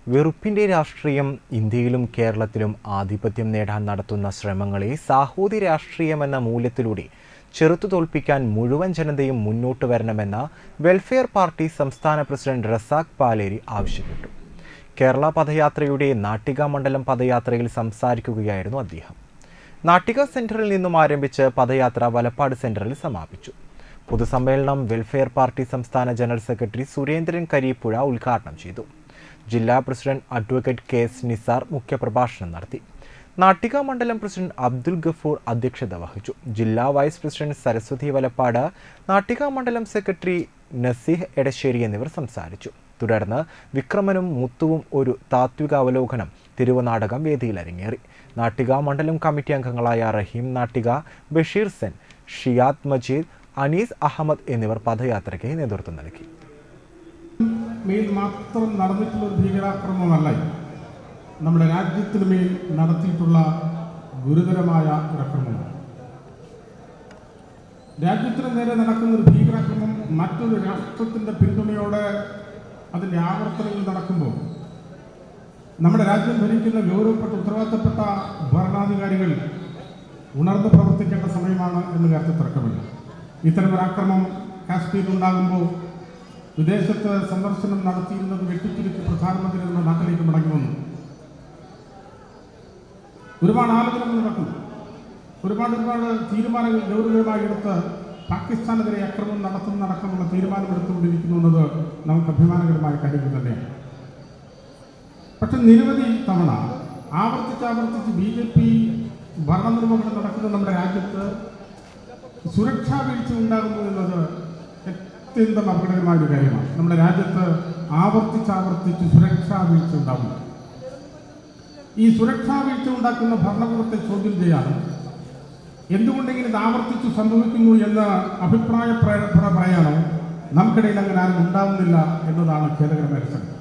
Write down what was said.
വെറുപ്പിന്റെ രാഷ്ട്രീയം ഇന്ത്യയിലും കേരളത്തിലും ആധിപത്യം നേടാൻ നടത്തുന്ന ശ്രമങ്ങളെ സാഹോദര്യ രാഷ്ട്രീയമെന്ന മൂല്യത്തിലൂടെ ചെറുത്തുതോൽപ്പിക്കാൻ മുഴുവൻ ജനതയും മുന്നോട്ട് വരണമെന്ന് വെൽഫെയർ പാർട്ടി സംസ്ഥാന പ്രസിഡന്റ് റസാഖ് പാലേരി ആവശ്യപ്പെട്ടു. കേരള പദയാത്രയുടെ നാട്ടിക മണ്ഡലം പദയാത്രയിൽ സംസാരിക്കുകയായിരുന്നു അദ്ദേഹം. നാട്ടിക സെന്ററിൽ നിന്നും ആരംഭിച്ച് പദയാത്ര വലപ്പാട് സെന്ററിൽ സമാപിച്ചു. പൊതുസമ്മേളനം വെൽഫെയർ പാർട്ടി സംസ്ഥാന ജനറൽ സെക്രട്ടറി സുരേന്ദ്രൻ കരിപ്പുഴ ഉദ്ഘാടനം ചെയ്തു. ജില്ലാ പ്രസിഡന്റ് അഡ്വക്കേറ്റ് KS നിസാർ മുഖ്യപ്രഭാഷണം നടത്തി. നാട്ടിക മണ്ഡലം പ്രസിഡന്റ് അബ്ദുൽ ഗഫൂർ അധ്യക്ഷത വഹിച്ചു. ജില്ലാ വൈസ് പ്രസിഡന്റ് സരസ്വതി വലപ്പാട്, നാട്ടിക മണ്ഡലം സെക്രട്ടറി നസീഹ് എടശ്ശേരി എന്നിവർ സംസാരിച്ചു. തുടർന്ന് വിക്രമനും മുത്തുവും ഒരു താത്വിക അവലോകനം തിരുവനാടകം വേദിയിൽ അരങ്ങേറി. നാട്ടിക മണ്ഡലം കമ്മിറ്റി അംഗങ്ങളായ റഹീം നാട്ടിക, ബഷീർ സെൻ, ഷിയാദ് മജീദ്, അനീസ് അഹമ്മദ് എന്നിവർ പദയാത്രയ്ക്ക് നേതൃത്വം നൽകി. മേൽ മാത്രം നടന്നിട്ടുള്ള ഒരു ഭീകരാക്രമണമല്ല നമ്മുടെ രാജ്യത്തിന് മേൽ നടത്തിയിട്ടുള്ള ഗുരുതരമായ ഒരു ആക്രമണം. രാജ്യത്തിന് നേരെ നടക്കുന്ന ഒരു ഭീകരാക്രമണം മറ്റൊരു രാഷ്ട്രത്തിൻ്റെ പിന്തുണയോടെ അതിൻ്റെ ആവർത്തനങ്ങൾ നടക്കുമ്പോൾ നമ്മുടെ രാജ്യം ഭരിക്കുന്ന ഗൗരവപ്പെട്ട ഉത്തരവാദിത്തപ്പെട്ട ഭരണാധികാരികൾ ഉണർന്ന് പ്രവർത്തിക്കേണ്ട സമയമാണ് എന്ന് കാര്യത്തിൽ തർക്കമില്ല. ഇത്തരമൊരു ആക്രമണം കാശ്മീരിലുണ്ടാകുമ്പോൾ വിദേശത്ത് സന്ദർശനം നടത്തിയിരുന്നത് വെട്ടിച്ചുരുക്കി പ്രധാനമന്ത്രി എന്ന നാട്ടിലേക്ക് മടങ്ങി വന്നു. ഒരുപാട് ആലോചനകൾ നടക്കുന്നു. ഒരുപാട് തീരുമാനങ്ങൾ ഗൗരവമായി എടുത്ത് പാകിസ്ഥാനെതിരെ ആക്രമണം നടത്തുന്നതടക്കമുള്ള തീരുമാനമെടുത്തുകൊണ്ടിരിക്കുന്നു എന്നത് നമുക്ക് അഭിമാനകരമായ കാര്യങ്ങൾ തന്നെയാണ്. പക്ഷെ നിരവധി തവണ ആവർത്തിച്ച് BJP ഭരണനിർവഹണം നടക്കുന്ന നമ്മുടെ രാജ്യത്ത് സുരക്ഷാ വീഴ്ച ഉണ്ടാകുന്നു എന്നത് അത്യന്തം അപകടകരമായ ഒരു കാര്യമാണ്. നമ്മുടെ രാജ്യത്ത് ആവർത്തിച്ച് സുരക്ഷാ വീഴ്ച ഉണ്ടാകുന്നു. ഈ സുരക്ഷാ വീഴ്ച ഉണ്ടാക്കുന്ന ഭരണകൂടത്തെ ചോദ്യം ചെയ്യാനും എന്തുകൊണ്ടെങ്കിലും ഇത് ആവർത്തിച്ച് സംഭവിക്കുന്നു എന്ന അഭിപ്രായ പറയാനോ നമുക്കിടയിൽ അങ്ങനെ ആരും ഉണ്ടാവുന്നില്ല എന്നതാണ് ഖേദകരമായ സംഗതി.